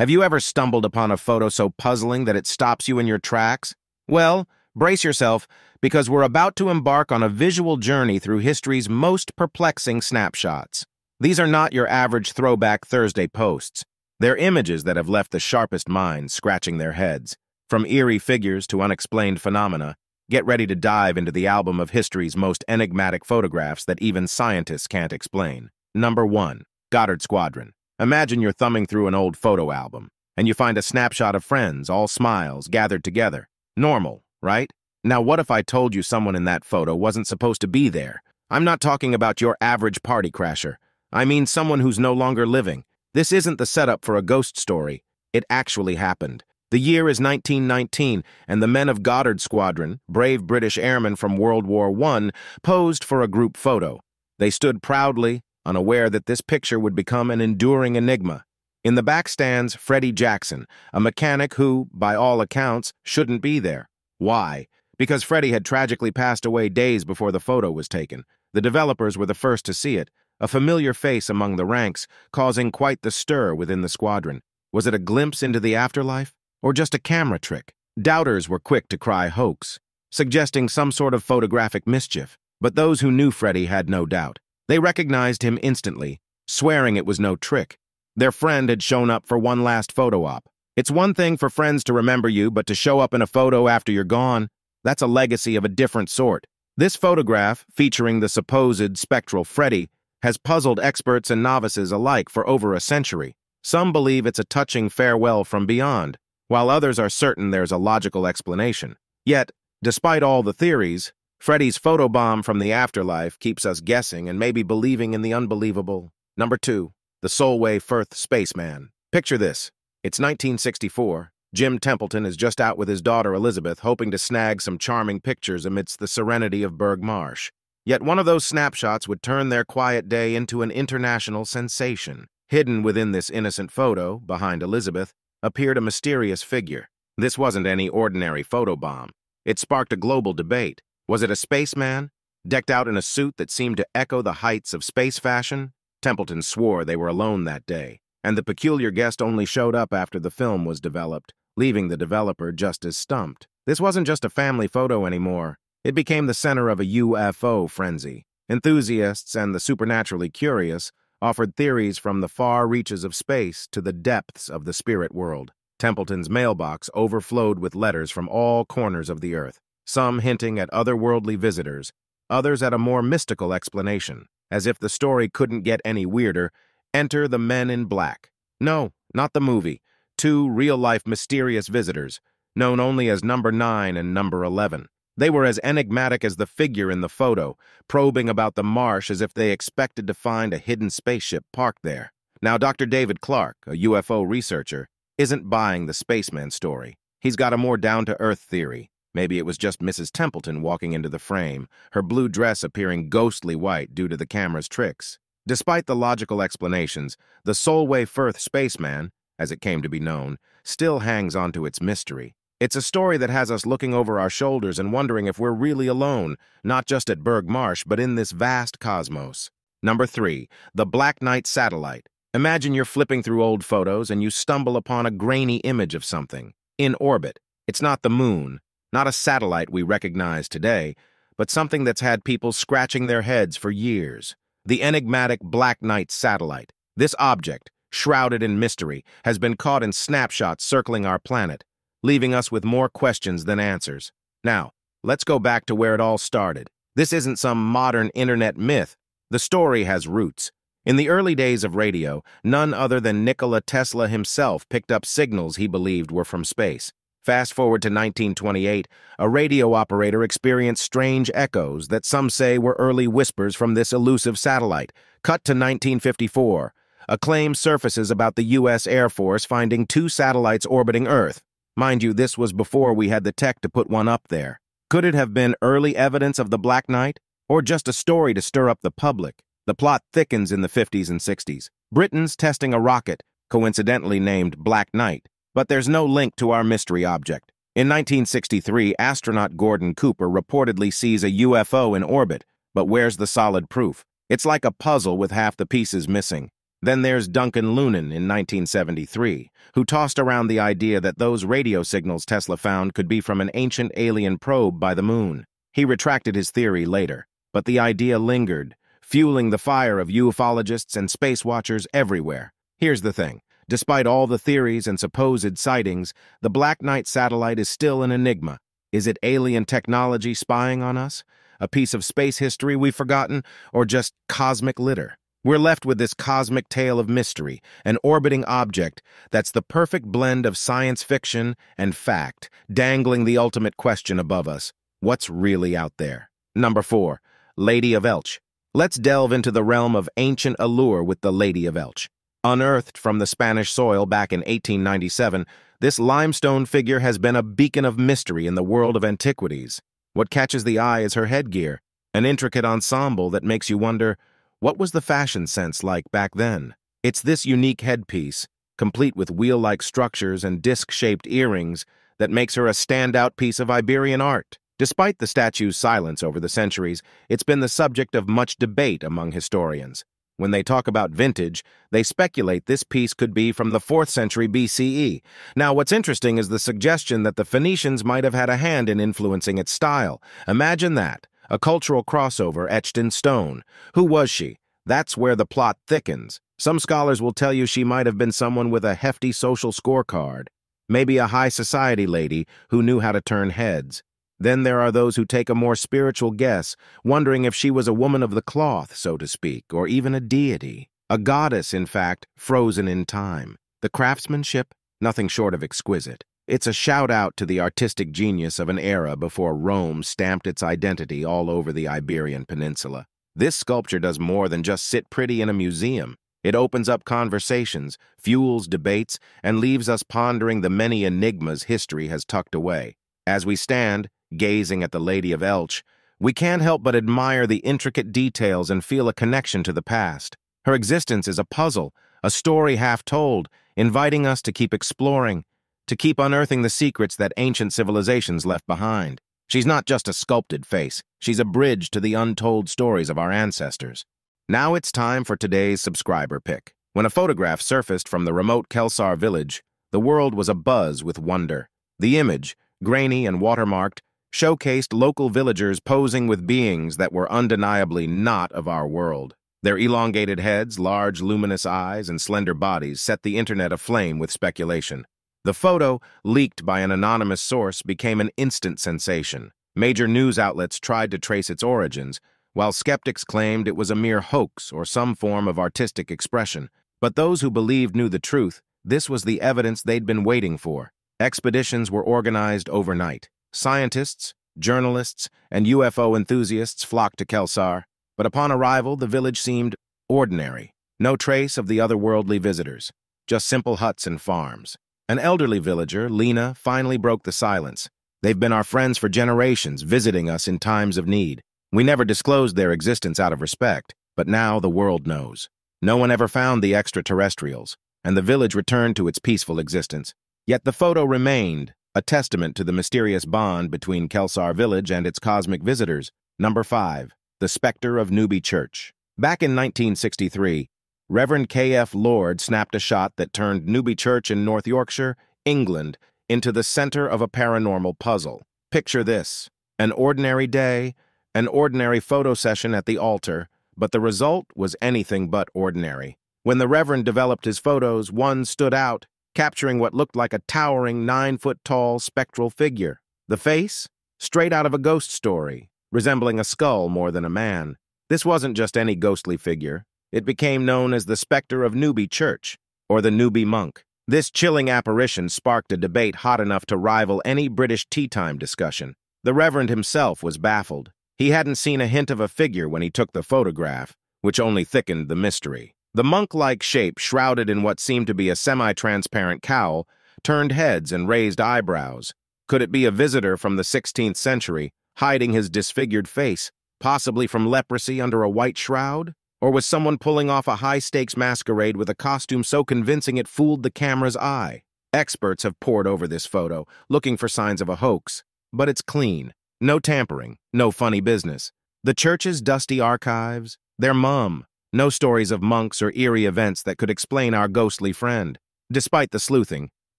Have you ever stumbled upon a photo so puzzling that it stops you in your tracks? Well, brace yourself, because we're about to embark on a visual journey through history's most perplexing snapshots. These are not your average throwback Thursday posts. They're images that have left the sharpest minds scratching their heads. From eerie figures to unexplained phenomena, get ready to dive into the album of history's most enigmatic photographs that even scientists can't explain. Number 1. Goddard Squadron. Imagine you're thumbing through an old photo album, and you find a snapshot of friends, all smiles, gathered together. Normal, right? Now what if I told you someone in that photo wasn't supposed to be there? I'm not talking about your average party crasher. I mean someone who's no longer living. This isn't the setup for a ghost story. It actually happened. The year is 1919, and the men of Goddard Squadron, brave British airmen from World War I, posed for a group photo. They stood proudly, unaware that this picture would become an enduring enigma. In the back stands Freddie Jackson, a mechanic who, by all accounts, shouldn't be there. Why? Because Freddie had tragically passed away days before the photo was taken. The developers were the first to see it, a familiar face among the ranks, causing quite the stir within the squadron. Was it a glimpse into the afterlife? Or just a camera trick? Doubters were quick to cry hoax, suggesting some sort of photographic mischief. But those who knew Freddie had no doubt. They recognized him instantly, swearing it was no trick. Their friend had shown up for one last photo op. It's one thing for friends to remember you, but to show up in a photo after you're gone, that's a legacy of a different sort. This photograph, featuring the supposed spectral Freddie, has puzzled experts and novices alike for over a century. Some believe it's a touching farewell from beyond, while others are certain there's a logical explanation. Yet, despite all the theories, Freddie's photobomb from the afterlife keeps us guessing and maybe believing in the unbelievable. Number 2. The Soulway F Spaceman. Picture this. It's 1964. Jim Templeton is just out with his daughter Elizabeth, hoping to snag some charming pictures amidst the serenity of Berg Marsh. Yet one of those snapshots would turn their quiet day into an international sensation. Hidden within this innocent photo, behind Elizabeth, appeared a mysterious figure. This wasn't any ordinary photobomb. It sparked a global debate. Was it a spaceman, decked out in a suit that seemed to echo the heights of space fashion? Templeton swore they were alone that day, and the peculiar guest only showed up after the film was developed, leaving the developer just as stumped. This wasn't just a family photo anymore. It became the center of a UFO frenzy. Enthusiasts and the supernaturally curious offered theories from the far reaches of space to the depths of the spirit world. Templeton's mailbox overflowed with letters from all corners of the earth, some hinting at otherworldly visitors, others at a more mystical explanation. As if the story couldn't get any weirder, enter the Men in Black. No, not the movie. 2 real-life mysterious visitors, known only as Number 9 and Number 11. They were as enigmatic as the figure in the photo, probing about the marsh as if they expected to find a hidden spaceship parked there. Now, Dr. David Clark, a UFO researcher, isn't buying the spaceman story. He's got a more down-to-earth theory. Maybe it was just Mrs. Templeton walking into the frame, her blue dress appearing ghostly white due to the camera's tricks. Despite the logical explanations, the Soulway F Spaceman, as it came to be known, still hangs onto its mystery. It's a story that has us looking over our shoulders and wondering if we're really alone, not just at Berg Marsh, but in this vast cosmos. Number 3. The Black Knight Satellite. Imagine you're flipping through old photos and you stumble upon a grainy image of something. In orbit. It's not the moon, not a satellite we recognize today, but something that's had people scratching their heads for years. The enigmatic Black Knight Satellite. This object, shrouded in mystery, has been caught in snapshots circling our planet, leaving us with more questions than answers. Now, let's go back to where it all started. This isn't some modern internet myth. The story has roots. In the early days of radio, none other than Nikola Tesla himself picked up signals he believed were from space. Fast forward to 1928, a radio operator experienced strange echoes that some say were early whispers from this elusive satellite. Cut to 1954. A claim surfaces about the U.S. Air Force finding 2 satellites orbiting Earth. Mind you, this was before we had the tech to put one up there. Could it have been early evidence of the Black Knight? Or just a story to stir up the public? The plot thickens in the 50s and 60s. Britain's testing a rocket, coincidentally named Black Knight. But there's no link to our mystery object. In 1963, astronaut Gordon Cooper reportedly sees a UFO in orbit, but where's the solid proof? It's like a puzzle with half the pieces missing. Then there's Duncan Lunan in 1973, who tossed around the idea that those radio signals Tesla found could be from an ancient alien probe by the moon. He retracted his theory later, but the idea lingered, fueling the fire of ufologists and space watchers everywhere. Here's the thing. Despite all the theories and supposed sightings, the Black Knight satellite is still an enigma. Is it alien technology spying on us? A piece of space history we've forgotten? Or just cosmic litter? We're left with this cosmic tale of mystery, an orbiting object that's the perfect blend of science fiction and fact, dangling the ultimate question above us. What's really out there? Number 4. Lady of Elche. Let's delve into the realm of ancient allure with the Lady of Elche. Unearthed from the Spanish soil back in 1897, this limestone figure has been a beacon of mystery in the world of antiquities. What catches the eye is her headgear, an intricate ensemble that makes you wonder, what was the fashion sense like back then? It's this unique headpiece, complete with wheel-like structures and disc-shaped earrings, that makes her a standout piece of Iberian art. Despite the statue's silence over the centuries, it's been the subject of much debate among historians. When they talk about vintage, they speculate this piece could be from the 4th century BCE. Now, what's interesting is the suggestion that the Phoenicians might have had a hand in influencing its style. Imagine that, a cultural crossover etched in stone. Who was she? That's where the plot thickens. Some scholars will tell you she might have been someone with a hefty social scorecard, maybe a high society lady who knew how to turn heads. Then there are those who take a more spiritual guess, wondering if she was a woman of the cloth, so to speak, or even a deity. A goddess, in fact, frozen in time. The craftsmanship, nothing short of exquisite. It's a shout-out to the artistic genius of an era before Rome stamped its identity all over the Iberian Peninsula. This sculpture does more than just sit pretty in a museum. It opens up conversations, fuels debates, and leaves us pondering the many enigmas history has tucked away. As we stand, gazing at the Lady of Elche, we can't help but admire the intricate details and feel a connection to the past. Her existence is a puzzle, a story half told, inviting us to keep exploring, to keep unearthing the secrets that ancient civilizations left behind. She's not just a sculpted face, she's a bridge to the untold stories of our ancestors. Now it's time for today's subscriber pick. When a photograph surfaced from the remote Kelsar village, the world was abuzz with wonder. The image, grainy and watermarked, showcased local villagers posing with beings that were undeniably not of our world. Their elongated heads, large luminous eyes, and slender bodies set the internet aflame with speculation. The photo, leaked by an anonymous source, became an instant sensation. Major news outlets tried to trace its origins, while skeptics claimed it was a mere hoax or some form of artistic expression. But those who believed knew the truth. This was the evidence they'd been waiting for. Expeditions were organized overnight. Scientists, journalists, and UFO enthusiasts flocked to Kelsar, but upon arrival, the village seemed ordinary. No trace of the otherworldly visitors, just simple huts and farms. An elderly villager, Lena, finally broke the silence. They've been our friends for generations, visiting us in times of need. We never disclosed their existence out of respect, but now the world knows. No one ever found the extraterrestrials, and the village returned to its peaceful existence. Yet the photo remained, a testament to the mysterious bond between Kelsar Village and its cosmic visitors. Number 5. The Spectre of Newbie Church. Back in 1963, Reverend K.F. Lord snapped a shot that turned Newbie Church in North Yorkshire, England, into the center of a paranormal puzzle. Picture this: an ordinary day, an ordinary photo session at the altar, but the result was anything but ordinary. When the Reverend developed his photos, one stood out, capturing what looked like a towering 9-foot-tall spectral figure. The face? Straight out of a ghost story, resembling a skull more than a man. This wasn't just any ghostly figure. It became known as the Spectre of Newbie Church, or the Newbie Monk. This chilling apparition sparked a debate hot enough to rival any British tea time discussion. The Reverend himself was baffled. He hadn't seen a hint of a figure when he took the photograph, which only thickened the mystery. The monk-like shape, shrouded in what seemed to be a semi-transparent cowl, turned heads and raised eyebrows. Could it be a visitor from the 16th century, hiding his disfigured face, possibly from leprosy under a white shroud? Or was someone pulling off a high-stakes masquerade with a costume so convincing it fooled the camera's eye? Experts have pored over this photo, looking for signs of a hoax. But it's clean. No tampering, no funny business. The church's dusty archives, they're mum. No stories of monks or eerie events that could explain our ghostly friend. Despite the sleuthing,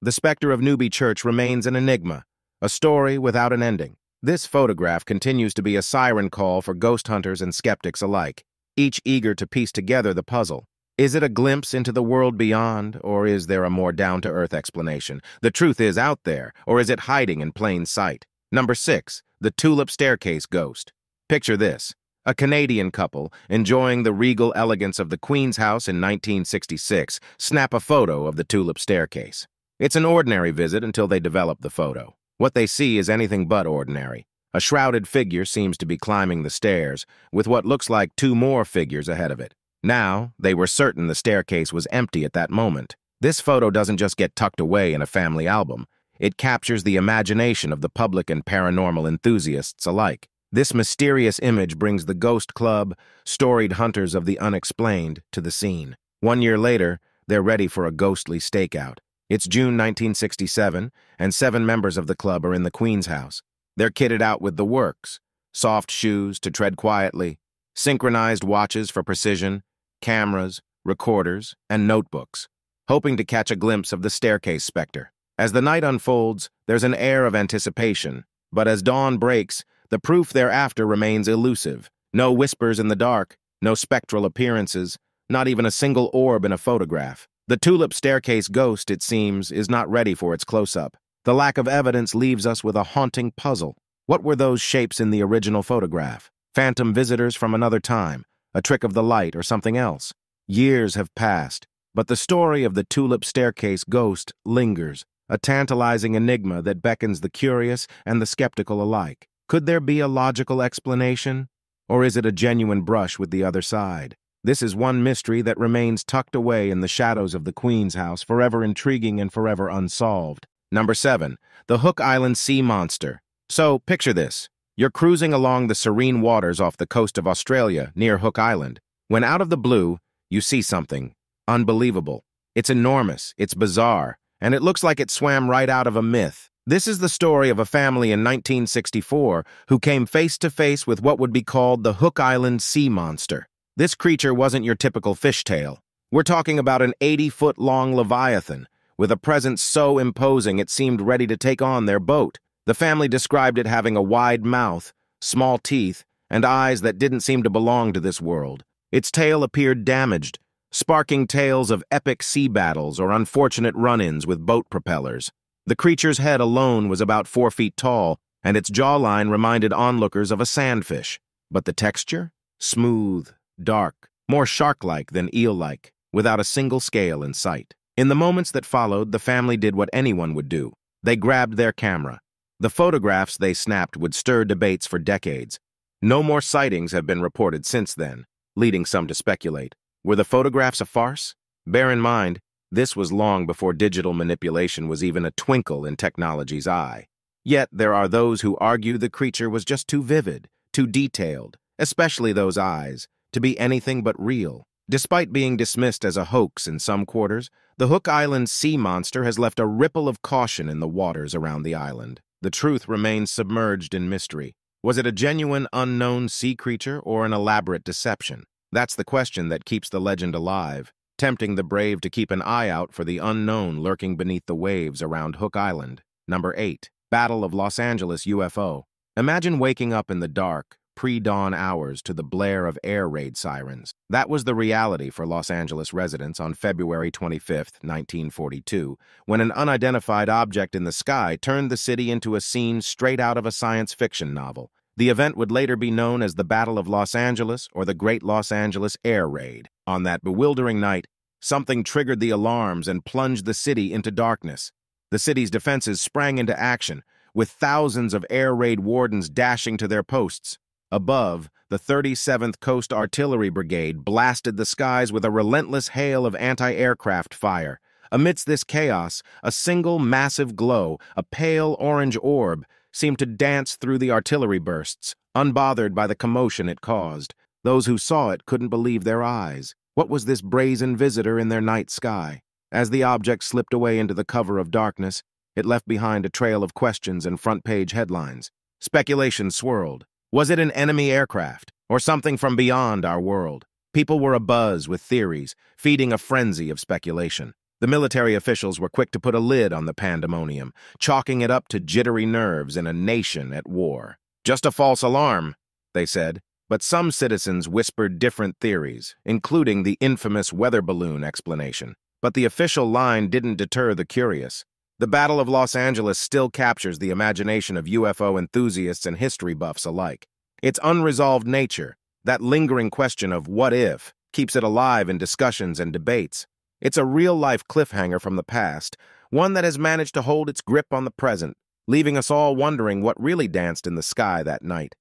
the Spectre of Newbie Church remains an enigma, a story without an ending. This photograph continues to be a siren call for ghost hunters and skeptics alike, each eager to piece together the puzzle. Is it a glimpse into the world beyond, or is there a more down-to-earth explanation? The truth is out there, or is it hiding in plain sight? Number 6. The Tulip Staircase Ghost. Picture this. A Canadian couple, enjoying the regal elegance of the Queen's House in 1966, snap a photo of the Tulip Staircase. It's an ordinary visit until they develop the photo. What they see is anything but ordinary. A shrouded figure seems to be climbing the stairs, with what looks like 2 more figures ahead of it. Now, they were certain the staircase was empty at that moment. This photo doesn't just get tucked away in a family album. It captures the imagination of the public and paranormal enthusiasts alike. This mysterious image brings the Ghost Club, storied hunters of the unexplained, to the scene. 1 year later, they're ready for a ghostly stakeout. It's June 1967, and 7 members of the club are in the Queen's House. They're kitted out with the works: soft shoes to tread quietly, synchronized watches for precision, cameras, recorders, and notebooks, hoping to catch a glimpse of the staircase specter. As the night unfolds, there's an air of anticipation, but as dawn breaks, the proof thereafter remains elusive. No whispers in the dark, no spectral appearances, not even a single orb in a photograph. The Tulip Staircase ghost, it seems, is not ready for its close-up. The lack of evidence leaves us with a haunting puzzle. What were those shapes in the original photograph? Phantom visitors from another time, a trick of the light, or something else? Years have passed, but the story of the Tulip Staircase ghost lingers, a tantalizing enigma that beckons the curious and the skeptical alike. Could there be a logical explanation? Or is it a genuine brush with the other side? This is one mystery that remains tucked away in the shadows of the Queen's House, forever intriguing and forever unsolved. Number 7. The Hook Island Sea Monster. So, picture this. You're cruising along the serene waters off the coast of Australia, near Hook Island, when out of the blue, you see something unbelievable. It's enormous, it's bizarre, and it looks like it swam right out of a myth. This is the story of a family in 1964 who came face to face with what would be called the Hook Island Sea Monster. This creature wasn't your typical fishtail. We're talking about an 80-foot-long leviathan, with a presence so imposing it seemed ready to take on their boat. The family described it having a wide mouth, small teeth, and eyes that didn't seem to belong to this world. Its tail appeared damaged, sparking tales of epic sea battles or unfortunate run-ins with boat propellers. The creature's head alone was about 4 feet tall, and its jawline reminded onlookers of a sandfish. But the texture? Smooth, dark, more shark-like than eel-like, without a single scale in sight. In the moments that followed, the family did what anyone would do. They grabbed their camera. The photographs they snapped would stir debates for decades. No more sightings have been reported since then, leading some to speculate. Were the photographs a farce? Bear in mind, this was long before digital manipulation was even a twinkle in technology's eye. Yet there are those who argue the creature was just too vivid, too detailed, especially those eyes, to be anything but real. Despite being dismissed as a hoax in some quarters, the Hook Island sea monster has left a ripple of caution in the waters around the island. The truth remains submerged in mystery. Was it a genuine unknown sea creature or an elaborate deception? That's the question that keeps the legend alive, tempting the brave to keep an eye out for the unknown lurking beneath the waves around Hook Island. Number 8. Battle of Los Angeles UFO. Imagine waking up in the dark, pre-dawn hours to the blare of air raid sirens. That was the reality for Los Angeles residents on February 25, 1942, when an unidentified object in the sky turned the city into a scene straight out of a science fiction novel. The event would later be known as the Battle of Los Angeles or the Great Los Angeles Air Raid. On that bewildering night, something triggered the alarms and plunged the city into darkness. The city's defenses sprang into action, with thousands of air raid wardens dashing to their posts. Above, the 37th Coast Artillery Brigade blasted the skies with a relentless hail of anti-aircraft fire. Amidst this chaos, a single massive glow, a pale orange orb, seemed to dance through the artillery bursts, unbothered by the commotion it caused. Those who saw it couldn't believe their eyes. What was this brazen visitor in their night sky? As the object slipped away into the cover of darkness, it left behind a trail of questions and front-page headlines. Speculation swirled. Was it an enemy aircraft, or something from beyond our world? People were abuzz with theories, feeding a frenzy of speculation. The military officials were quick to put a lid on the pandemonium, chalking it up to jittery nerves in a nation at war. Just a false alarm, they said, but some citizens whispered different theories, including the infamous weather balloon explanation. But the official line didn't deter the curious. The Battle of Los Angeles still captures the imagination of UFO enthusiasts and history buffs alike. Its unresolved nature, that lingering question of what if, keeps it alive in discussions and debates. It's a real-life cliffhanger from the past, one that has managed to hold its grip on the present, leaving us all wondering what really danced in the sky that night.